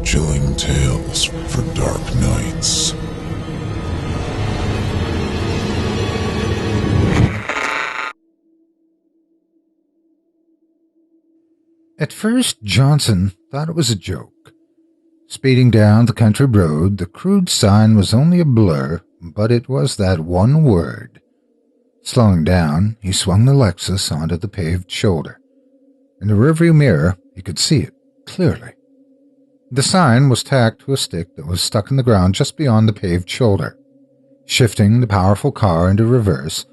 chilling tales for dark nights. At first, Johnson thought it was a joke. Speeding down the country road, the crude sign was only a blur, but it was that one word. Slowing down, he swung the Lexus onto the paved shoulder. In the rearview mirror, he could see it clearly. The sign was tacked to a stick that was stuck in the ground just beyond the paved shoulder. Shifting the powerful car into reverse,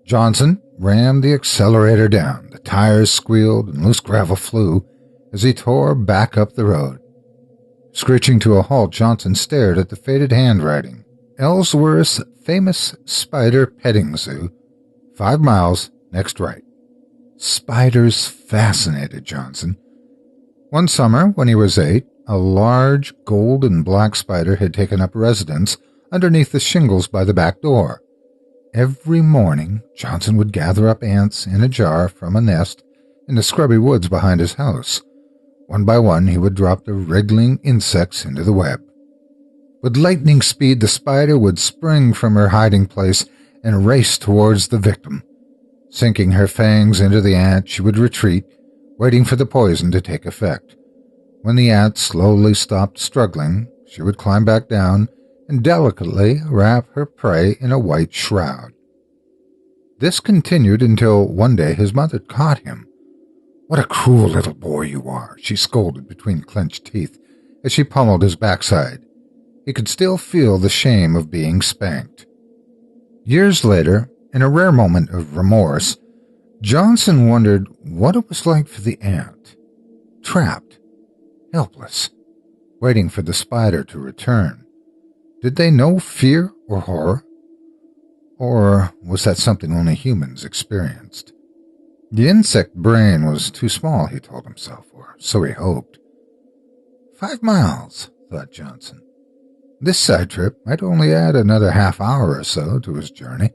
Johnson rammed the accelerator down. The tires squealed and loose gravel flew as he tore back up the road. Screeching to a halt, Johnson stared at the faded handwriting. Ellsworth's famous spider petting zoo, 5 miles, next right. Spiders fascinated Johnson. One summer, when he was 8, a large gold and black spider had taken up residence underneath the shingles by the back door. Every morning, Johnson would gather up ants in a jar from a nest in the scrubby woods behind his house. One by one, he would drop the wriggling insects into the web. With lightning speed, the spider would spring from her hiding place and race towards the victim. Sinking her fangs into the ant, she would retreat, waiting for the poison to take effect. When the ant slowly stopped struggling, she would climb back down and delicately wrap her prey in a white shroud. This continued until one day his mother caught him. "What a cruel little boy you are," she scolded between clenched teeth as she pummeled his backside. He could still feel the shame of being spanked. Years later, in a rare moment of remorse, Johnson wondered what it was like for the ant. Trapped, helpless, waiting for the spider to return. Did they know fear or horror? Or was that something only humans experienced? The insect brain was too small, he told himself, or so he hoped. 5 miles, thought Johnson. This side trip might only add another half hour or so to his journey.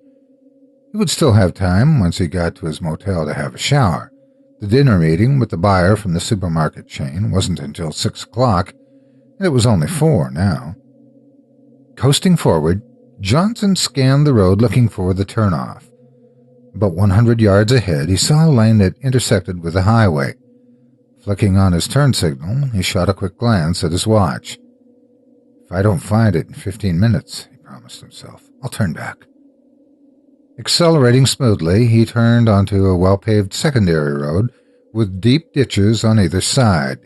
He would still have time once he got to his motel to have a shower. The dinner meeting with the buyer from the supermarket chain wasn't until 6 o'clock, and it was only 4 now. Coasting forward, Johnson scanned the road looking for the turnoff. About 100 yards ahead, he saw a lane that intersected with the highway. Flicking on his turn signal, he shot a quick glance at his watch. "If I don't find it in 15 minutes, he promised himself, I'll turn back." Accelerating smoothly, he turned onto a well-paved secondary road with deep ditches on either side.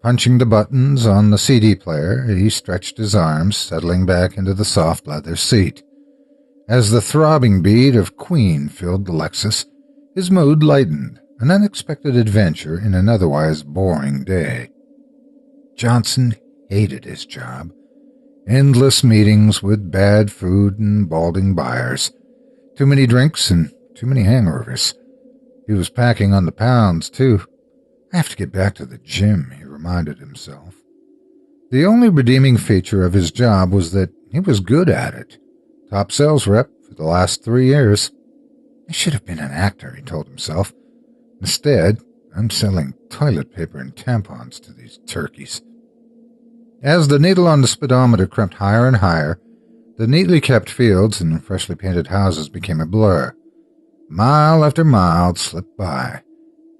Punching the buttons on the CD player, he stretched his arms, settling back into the soft leather seat. As the throbbing beat of Queen filled the Lexus, his mood lightened, an unexpected adventure in an otherwise boring day. Johnson hated his job. Endless meetings with bad food and balding buyers. Too many drinks and too many hangovers. He was packing on the pounds, too. "I have to get back to the gym," he reminded himself. The only redeeming feature of his job was that he was good at it. Top sales rep for the last 3 years. I should have been an actor, he told himself. Instead, I'm selling toilet paper and tampons to these turkeys. As the needle on the speedometer crept higher and higher, the neatly kept fields and freshly painted houses became a blur. Mile after mile slipped by.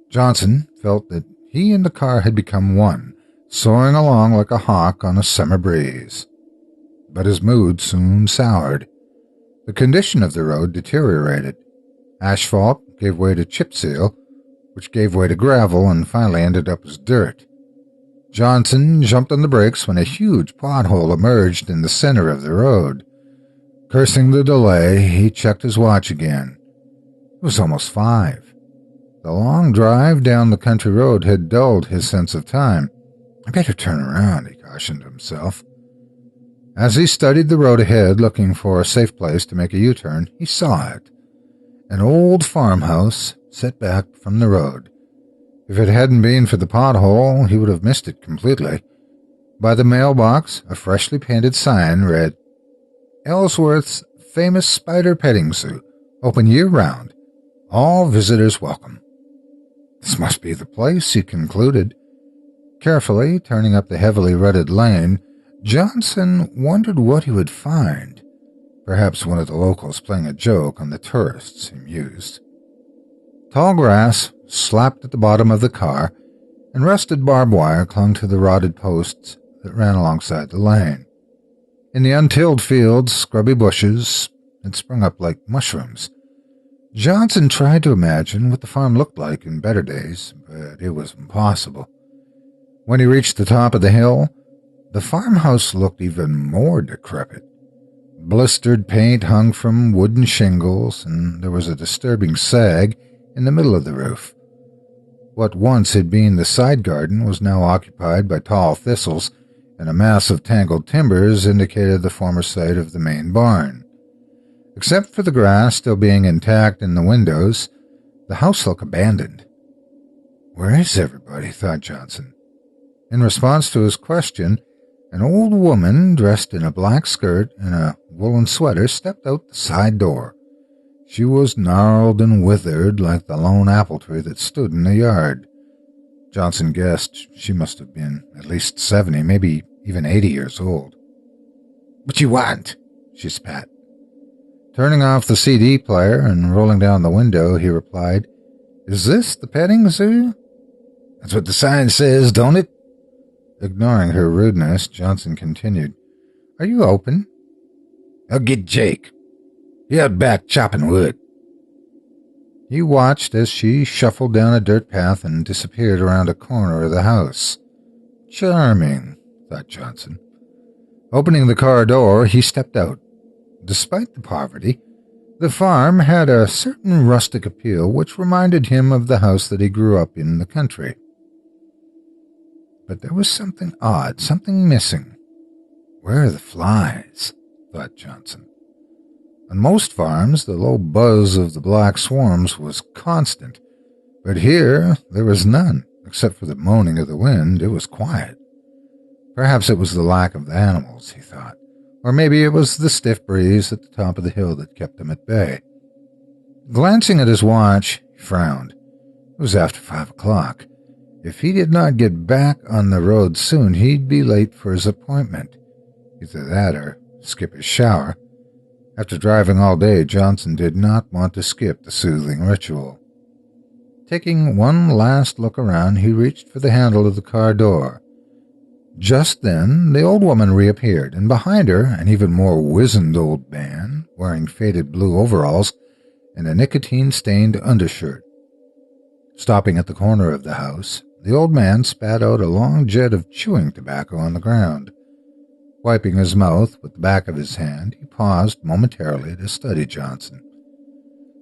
Johnson felt that he and the car had become one, soaring along like a hawk on a summer breeze. But his mood soon soured. The condition of the road deteriorated. Asphalt gave way to chip seal, which gave way to gravel and finally ended up as dirt. Johnson jumped on the brakes when a huge pothole emerged in the center of the road. Cursing the delay, he checked his watch again. It was almost 5. The long drive down the country road had dulled his sense of time. "I better turn around," he cautioned himself. As he studied the road ahead, looking for a safe place to make a U-turn, he saw it. An old farmhouse set back from the road. If it hadn't been for the pothole, he would have missed it completely. By the mailbox, a freshly painted sign read, "Ellsworth's famous spider petting zoo, open year-round. All visitors welcome." This must be the place, he concluded. Carefully turning up the heavily rutted lane, Johnson wondered what he would find. Perhaps one of the locals playing a joke on the tourists, he mused. Tall grass slapped at the bottom of the car, and rusted barbed wire clung to the rotted posts that ran alongside the lane. In the untilled fields, scrubby bushes had sprung up like mushrooms. Johnson tried to imagine what the farm looked like in better days, but it was impossible. When he reached the top of the hill, the farmhouse looked even more decrepit. Blistered paint hung from wooden shingles, and there was a disturbing sag in the middle of the roof. What once had been the side garden was now occupied by tall thistles, and a mass of tangled timbers indicated the former site of the main barn. Except for the grass still being intact in the windows, the house looked abandoned. "Where is everybody?" thought Johnson. In response to his question, an old woman dressed in a black skirt and a woolen sweater stepped out the side door. She was gnarled and withered like the lone apple tree that stood in the yard. Johnson guessed she must have been at least 70, maybe even 80 years old. "What you want?" she spat. Turning off the CD player and rolling down the window, he replied, "Is this the petting zoo?" "That's what the sign says, don't it?" Ignoring her rudeness, Johnson continued, "Are you open?" "I'll get Jake. He out back chopping wood." He watched as she shuffled down a dirt path and disappeared around a corner of the house. Charming, thought Johnson. Opening the car door, he stepped out. Despite the poverty, the farm had a certain rustic appeal which reminded him of the house that he grew up in the country. But there was something odd, something missing. Where are the flies? Thought Johnson. On most farms, the low buzz of the black swarms was constant, but here there was none, except for the moaning of the wind. It was quiet. Perhaps it was the lack of the animals, he thought, or maybe it was the stiff breeze at the top of the hill that kept them at bay. Glancing at his watch, he frowned. It was after 5 o'clock. If he did not get back on the road soon, he'd be late for his appointment. Either that or skip his shower. After driving all day, Johnson did not want to skip the soothing ritual. Taking one last look around, he reached for the handle of the car door. Just then, the old woman reappeared, and behind her, an even more wizened old man, wearing faded blue overalls and a nicotine-stained undershirt. Stopping at the corner of the house, the old man spat out a long jet of chewing tobacco on the ground. Wiping his mouth with the back of his hand, he paused momentarily to study Johnson.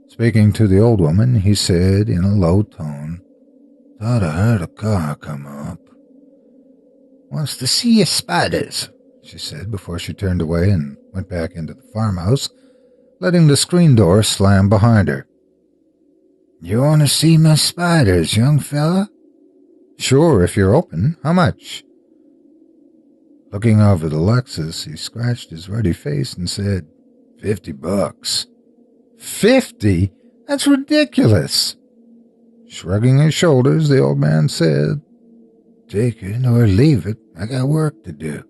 Speaking to the old woman, he said in a low tone, "Thought I heard a car come up." "Wants to see your spiders," she said before she turned away and went back into the farmhouse, letting the screen door slam behind her. "You want to see my spiders, young fella?" "Sure, if you're open. How much?" Looking over the Lexus, he scratched his ruddy face and said, $50. "50? That's ridiculous." Shrugging his shoulders, the old man said, "Take it or leave it. I got work to do."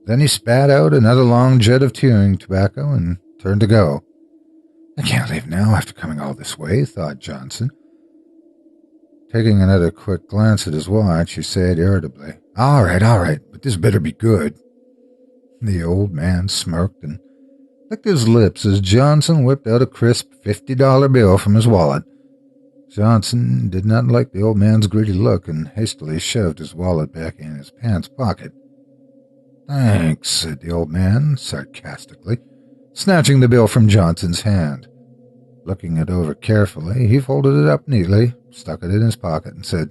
Then he spat out another long jet of chewing tobacco and turned to go. "I can't leave now after coming all this way," thought Johnson. Taking another quick glance at his watch, he said irritably, All right, but this better be good." The old man smirked and licked his lips as Johnson whipped out a crisp $50 bill from his wallet. Johnson did not like the old man's greedy look and hastily shoved his wallet back in his pants pocket. "Thanks," said the old man sarcastically, snatching the bill from Johnson's hand. Looking it over carefully, he folded it up neatly, stuck it in his pocket, and said,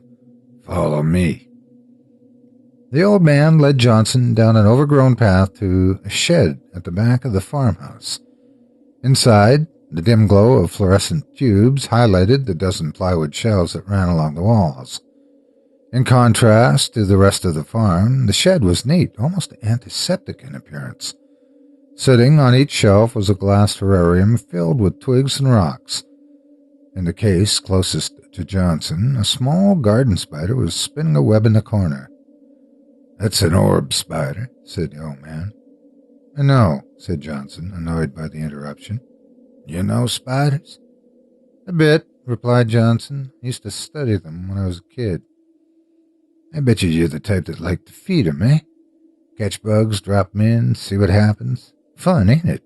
"Follow me." The old man led Johnson down an overgrown path to a shed at the back of the farmhouse. Inside, the dim glow of fluorescent tubes highlighted the dozen plywood shelves that ran along the walls. In contrast to the rest of the farm, the shed was neat, almost antiseptic in appearance. Sitting on each shelf was a glass terrarium filled with twigs and rocks. In the case closest to Johnson, a small garden spider was spinning a web in the corner. "That's an orb spider," said the old man. "I know," said Johnson, annoyed by the interruption. "You know spiders?" "A bit," replied Johnson. "I used to study them when I was a kid." "I bet you're the type that liked to feed 'em, eh? Catch bugs, drop 'em in, see what happens. Fun, ain't it?"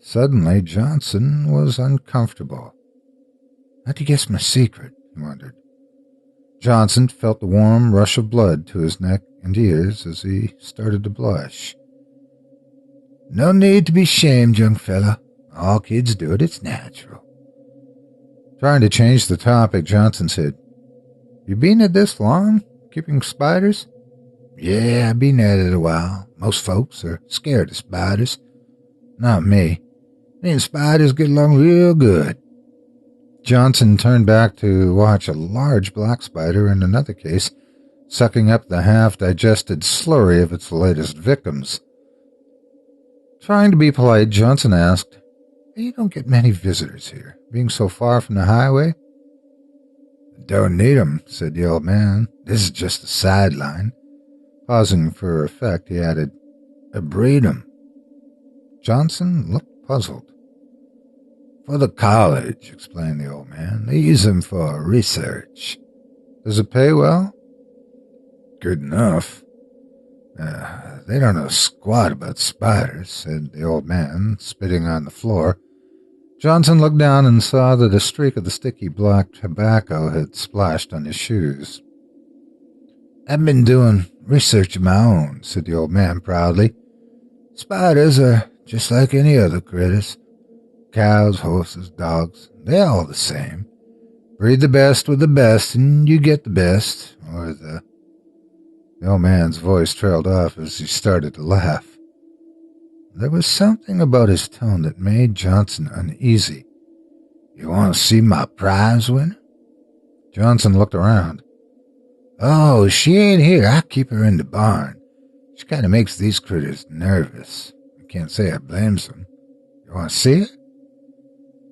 Suddenly, Johnson was uncomfortable. "How'd you guess my secret?" he wondered. Johnson felt the warm rush of blood to his neck and ears as he started to blush. "No need to be shamed, young fella. All kids do it. It's natural." Trying to change the topic, Johnson said, "You been at this long, keeping spiders?" "Yeah, I've been at it a while. Most folks are scared of spiders. Not me. Me and spiders get along real good." Johnson turned back to watch a large black spider in another case, sucking up the half-digested slurry of its latest victims. Trying to be polite, Johnson asked, "You don't get many visitors here, being so far from the highway?" "Don't need 'em," said the old man. "This is just a sideline." Pausing for effect, he added, "I breed 'em." Johnson looked puzzled. "For the college," explained the old man. "They use 'em for research." "Does it pay well?" "Good enough. They don't know squat about spiders," said the old man, spitting on the floor. Johnson looked down and saw that a streak of the sticky black tobacco had splashed on his shoes. "I've been doing research of my own," said the old man proudly. "Spiders are just like any other critters. Cows, horses, dogs, they're all the same. Breed the best with the best, and you get the best, or the old man's voice trailed off as he started to laugh. There was something about his tone that made Johnson uneasy. "You want to see my prize winner?" Johnson looked around. "Oh, she ain't here. I keep her in the barn. She kind of makes these critters nervous. I can't say I blames them. You want to see her?"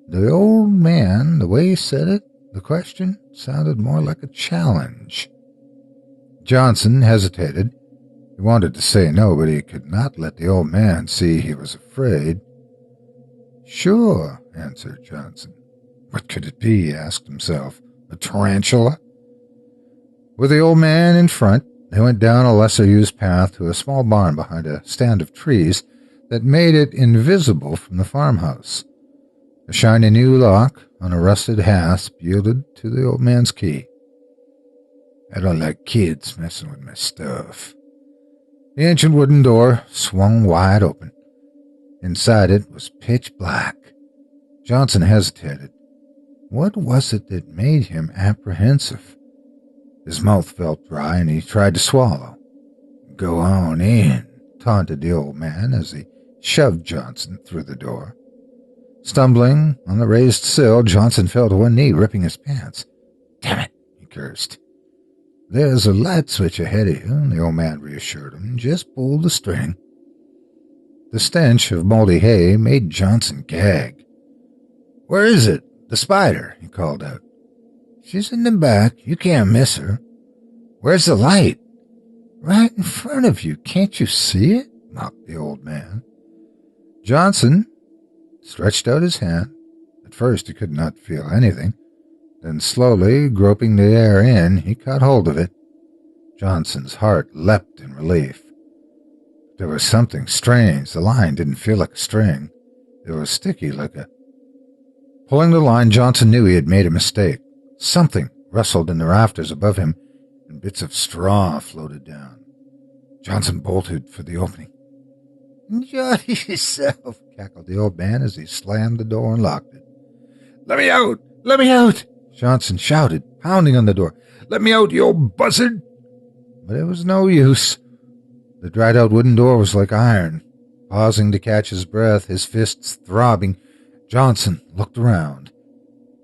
The old man, the way he said it, the question, sounded more like a challenge. Johnson hesitated. He wanted to say no, but he could not let the old man see he was afraid. "Sure," answered Johnson. What could it be, he asked himself. A tarantula? With the old man in front, they went down a lesser-used path to a small barn behind a stand of trees that made it invisible from the farmhouse. A shiny new lock on a rusted hasp yielded to the old man's key. "I don't like kids messing with my stuff." The ancient wooden door swung wide open. Inside it was pitch black. Johnson hesitated. What was it that made him apprehensive? His mouth felt dry and he tried to swallow. "Go on in," taunted the old man as he shoved Johnson through the door. Stumbling on the raised sill, Johnson fell to one knee, ripping his pants. "Damn it," he cursed. "There's a light switch ahead of you," the old man reassured him. "Just pull the string." The stench of moldy hay made Johnson gag. "Where is it? The spider," he called out. "She's in the back. You can't miss her." "Where's the light?" "Right in front of you. Can't you see it?" mocked the old man. Johnson stretched out his hand. At first he could not feel anything. Then slowly, groping the air in, he caught hold of it. Johnson's heart leapt in relief. There was something strange. The line didn't feel like a string. It was sticky like a... Pulling the line, Johnson knew he had made a mistake. Something rustled in the rafters above him, and bits of straw floated down. Johnson bolted for the opening. "Enjoy yourself," cackled the old man as he slammed the door and locked it. "Let me out! Let me out!" Johnson shouted, pounding on the door. "Let me out, you old buzzard!" But it was no use. The dried-out wooden door was like iron. Pausing to catch his breath, his fists throbbing, Johnson looked around.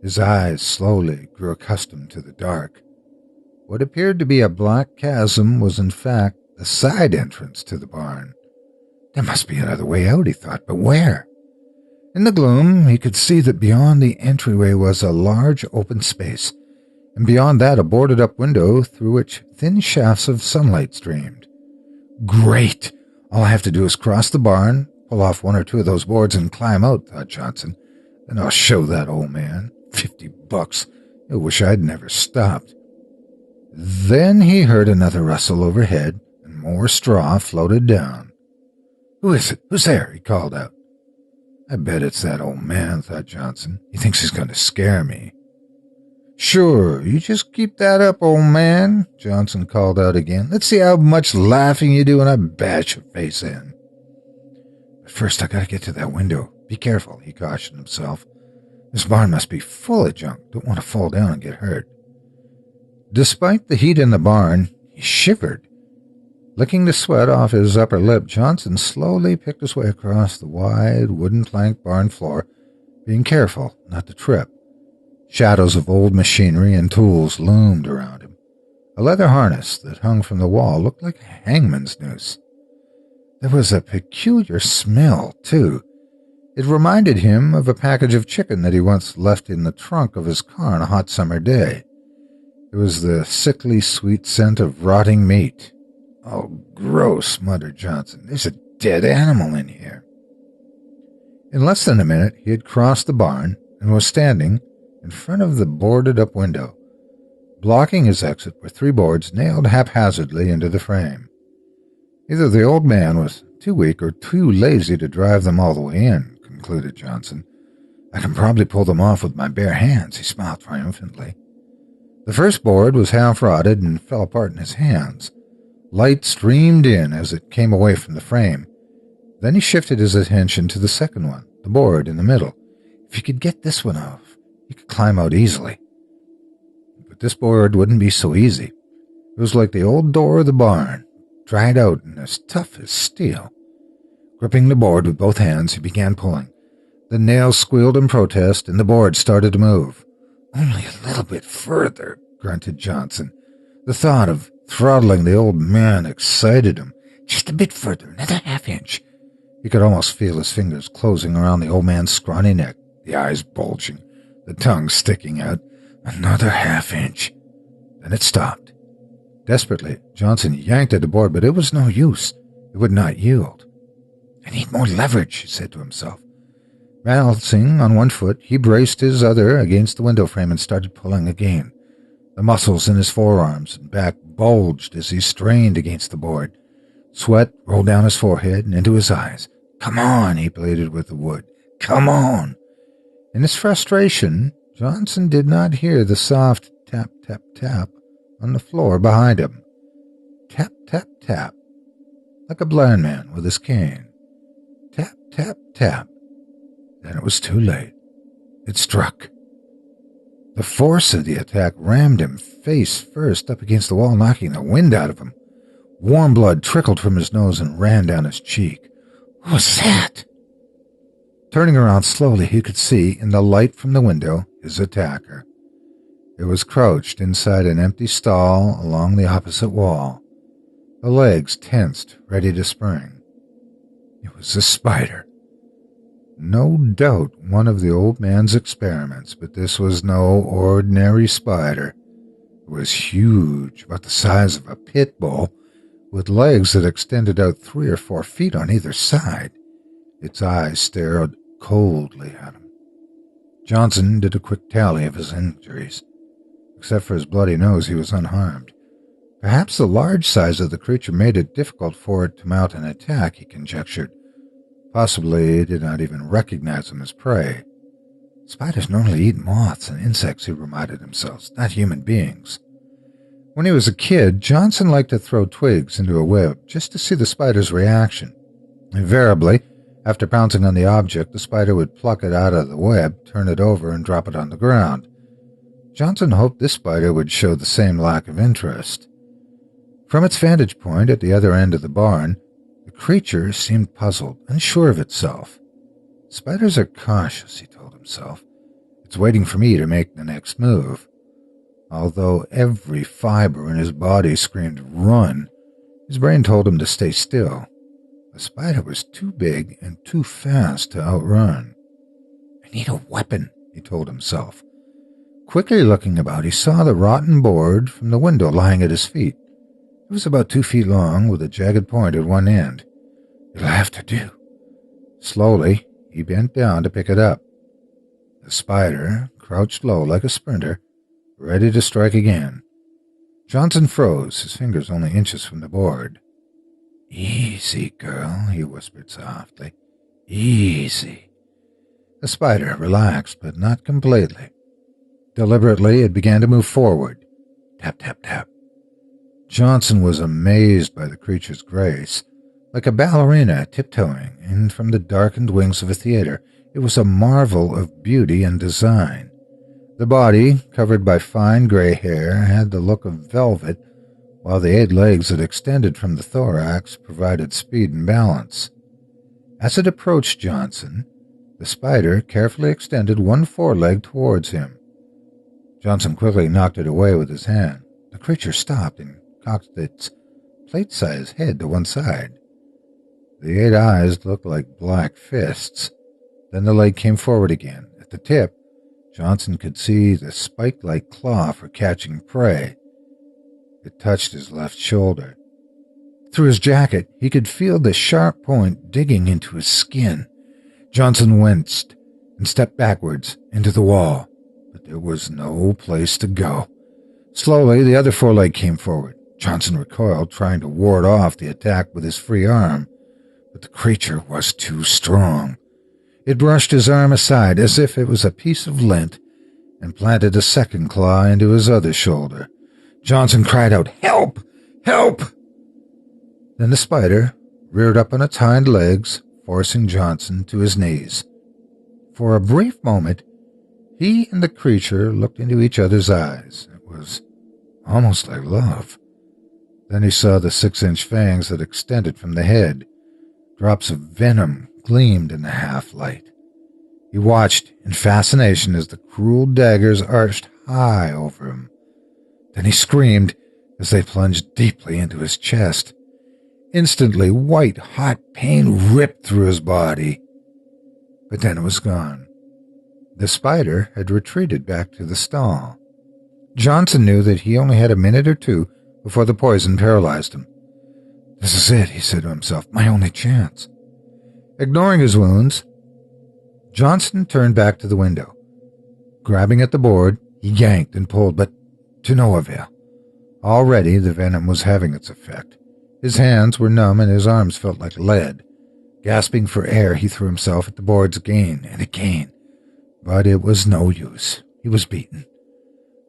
His eyes slowly grew accustomed to the dark. What appeared to be a black chasm was in fact the side entrance to the barn. There must be another way out, he thought, but where? In the gloom, he could see that beyond the entryway was a large open space, and beyond that a boarded-up window through which thin shafts of sunlight streamed. Great! All I have to do is cross the barn, pull off one or two of those boards, and climb out, thought Johnson. Then I'll show that old man. $50. I wish I'd never stopped. Then he heard another rustle overhead, and more straw floated down. Who is it? Who's there? He called out. I bet it's that old man, thought Johnson. He thinks he's going to scare me. Sure, you just keep that up, old man, Johnson called out again. Let's see how much laughing you do when I bash your face in. But first I gotta get to that window. Be careful, he cautioned himself. This barn must be full of junk. Don't want to fall down and get hurt. Despite the heat in the barn, he shivered. Licking the sweat off his upper lip, Johnson slowly picked his way across the wide wooden plank barn floor, being careful not to trip. Shadows of old machinery and tools loomed around him. A leather harness that hung from the wall looked like a hangman's noose. There was a peculiar smell, too. It reminded him of a package of chicken that he once left in the trunk of his car on a hot summer day. It was the sickly sweet scent of rotting meat. Oh, gross, muttered Johnson. There's a dead animal in here. In less than a minute, he had crossed the barn and was standing in front of the boarded-up window. Blocking his exit were 3 boards nailed haphazardly into the frame. Either the old man was too weak or too lazy to drive them all the way in, concluded Johnson. I can probably pull them off with my bare hands, he smiled triumphantly. The first board was half-rotted and fell apart in his hands. Light streamed in as it came away from the frame. Then he shifted his attention to the second one, the board in the middle. If he could get this one off, he could climb out easily. But this board wouldn't be so easy. It was like the old door of the barn, dried out and as tough as steel. Gripping the board with both hands, he began pulling. The nails squealed in protest, and the board started to move. Only a little bit further, grunted Johnson. The thought of throttling the old man excited him. Just a bit further, another half-inch. He could almost feel his fingers closing around the old man's scrawny neck, the eyes bulging, the tongue sticking out. Another half-inch. Then it stopped. Desperately, Johnson yanked at the board, but it was no use. It would not yield. I need more leverage, he said to himself. Balancing on one foot, he braced his other against the window frame and started pulling again. The muscles in his forearms and back bulged as he strained against the board. Sweat rolled down his forehead and into his eyes. Come on, he pleaded with the wood. Come on. In his frustration, Johnson did not hear the soft tap, tap, tap on the floor behind him. Tap, tap, tap, like a blind man with his cane. Tap, tap, tap. Then it was too late. It struck. The force of the attack rammed him face first up against the wall, knocking the wind out of him. Warm blood trickled from his nose and ran down his cheek. What was that? Turning around slowly, he could see, in the light from the window, his attacker. It was crouched inside an empty stall along the opposite wall, the legs tensed, ready to spring. It was a spider. No doubt one of the old man's experiments, but this was no ordinary spider. It was huge, about the size of a pit bull, with legs that extended out 3 or 4 feet on either side. Its eyes stared coldly at him. Johnson did a quick tally of his injuries. Except for his bloody nose, he was unharmed. Perhaps the large size of the creature made it difficult for it to mount an attack, he conjectured. Possibly he did not even recognize them as prey. Spiders normally eat moths and insects, he reminded himself, not human beings. When he was a kid, Johnson liked to throw twigs into a web just to see the spider's reaction. Invariably, after pouncing on the object, the spider would pluck it out of the web, turn it over, and drop it on the ground. Johnson hoped this spider would show the same lack of interest. From its vantage point at the other end of the barn, the creature seemed puzzled, unsure of itself. Spiders are cautious, he told himself. It's waiting for me to make the next move. Although every fiber in his body screamed, run, his brain told him to stay still. The spider was too big and too fast to outrun. need a weapon, he told himself. Quickly looking about, he saw the rotten board from the window lying at his feet. It was about 2 feet long, with a jagged point at one end. It'll have to do. Slowly, he bent down to pick it up. The spider crouched low like a sprinter, ready to strike again. Johnson froze, his fingers only inches from the board. Easy, girl, he whispered softly. Easy. The spider relaxed, but not completely. Deliberately, it began to move forward. Tap, tap, tap. Johnson was amazed by the creature's grace. Like a ballerina tiptoeing in from the darkened wings of a theater, it was a marvel of beauty and design. The body, covered by fine gray hair, had the look of velvet, while the 8 legs that extended from the thorax provided speed and balance. As it approached Johnson, the spider carefully extended one foreleg towards him. Johnson quickly knocked it away with his hand. The creature stopped and cocked its plate-sized head to one side. The 8 eyes looked like black fists. Then the leg came forward again. At the tip, Johnson could see the spike-like claw for catching prey. It touched his left shoulder. Through his jacket, he could feel the sharp point digging into his skin. Johnson winced and stepped backwards into the wall, but there was no place to go. Slowly, the other foreleg came forward. Johnson recoiled, trying to ward off the attack with his free arm, but the creature was too strong. It brushed his arm aside as if it was a piece of lint and planted a second claw into his other shoulder. Johnson cried out, "Help! Help!" Then the spider reared up on its hind legs, forcing Johnson to his knees. For a brief moment, he and the creature looked into each other's eyes. It was almost like love. Then he saw the 6-inch fangs that extended from the head. Drops of venom gleamed in the half-light. He watched in fascination as the cruel daggers arched high over him. Then he screamed as they plunged deeply into his chest. Instantly, white, hot pain ripped through his body. But then it was gone. The spider had retreated back to the stall. Johnson knew that he only had a minute or 2 before the poison paralyzed him. This is it, he said to himself, my only chance. Ignoring his wounds, Johnson turned back to the window. Grabbing at the board, he yanked and pulled, but to no avail. Already the venom was having its effect. His hands were numb and his arms felt like lead. Gasping for air, he threw himself at the boards again and again. But it was no use. He was beaten.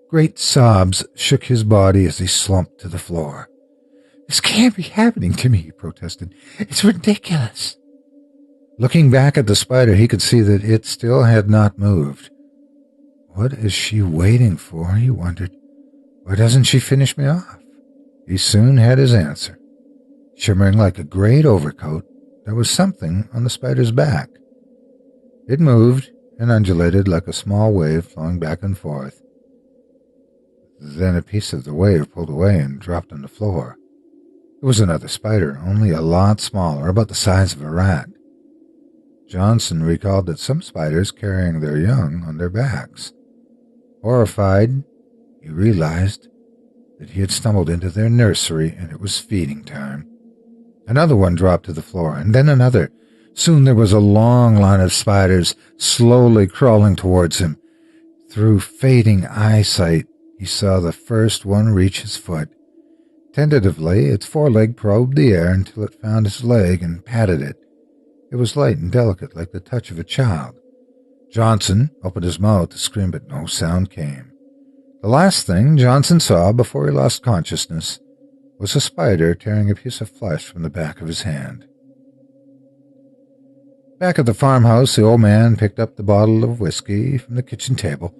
Great sobs shook his body as he slumped to the floor. This can't be happening to me, he protested. It's ridiculous. Looking back at the spider, he could see that it still had not moved. What is she waiting for, he wondered. Why doesn't she finish me off? He soon had his answer. Shimmering like a great overcoat, there was something on the spider's back. It moved and undulated like a small wave flowing back and forth. Then a piece of the wave pulled away and dropped on the floor. It was another spider, only a lot smaller, about the size of a rat. Johnson recalled that some spiders carrying their young on their backs. Horrified, he realized that he had stumbled into their nursery and it was feeding time. Another one dropped to the floor, and then another. Soon there was a long line of spiders slowly crawling towards him. Through fading eyesight, he saw the first one reach his foot. Tentatively, its foreleg probed the air until it found his leg and patted it. It was light and delicate, like the touch of a child. Johnson opened his mouth to scream, but no sound came. The last thing Johnson saw before he lost consciousness was a spider tearing a piece of flesh from the back of his hand. Back at the farmhouse, the old man picked up the bottle of whiskey from the kitchen table,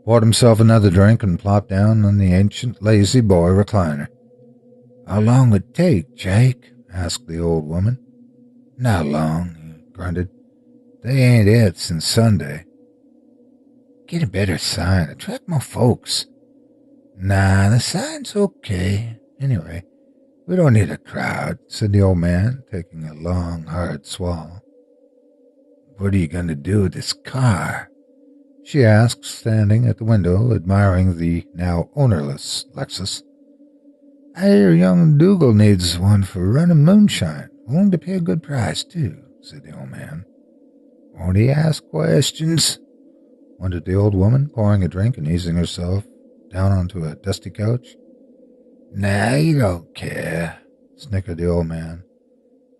poured himself another drink, and plopped down on the ancient lazy boy recliner. How long would it take, Jake? Asked the old woman. Not long, he grunted. They ain't it since Sunday. Get a better sign, attract more folks. Nah, the sign's okay. Anyway, we don't need a crowd, said the old man, taking a long, hard swallow. What are you going to do with this car? She asked, standing at the window, admiring the now ownerless Lexus. I hear young Dougal needs one for running moonshine. Willing to pay a good price, too, said the old man. Won't he ask questions? Wondered the old woman, pouring a drink and easing herself down onto a dusty couch. Nah, you don't care, snickered the old man.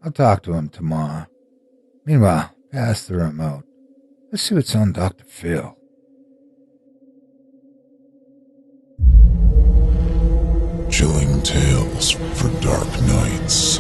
I'll talk to him tomorrow. Meanwhile, pass the remote. Let's see what's on Dr. Phil. Chilling tales for dark nights.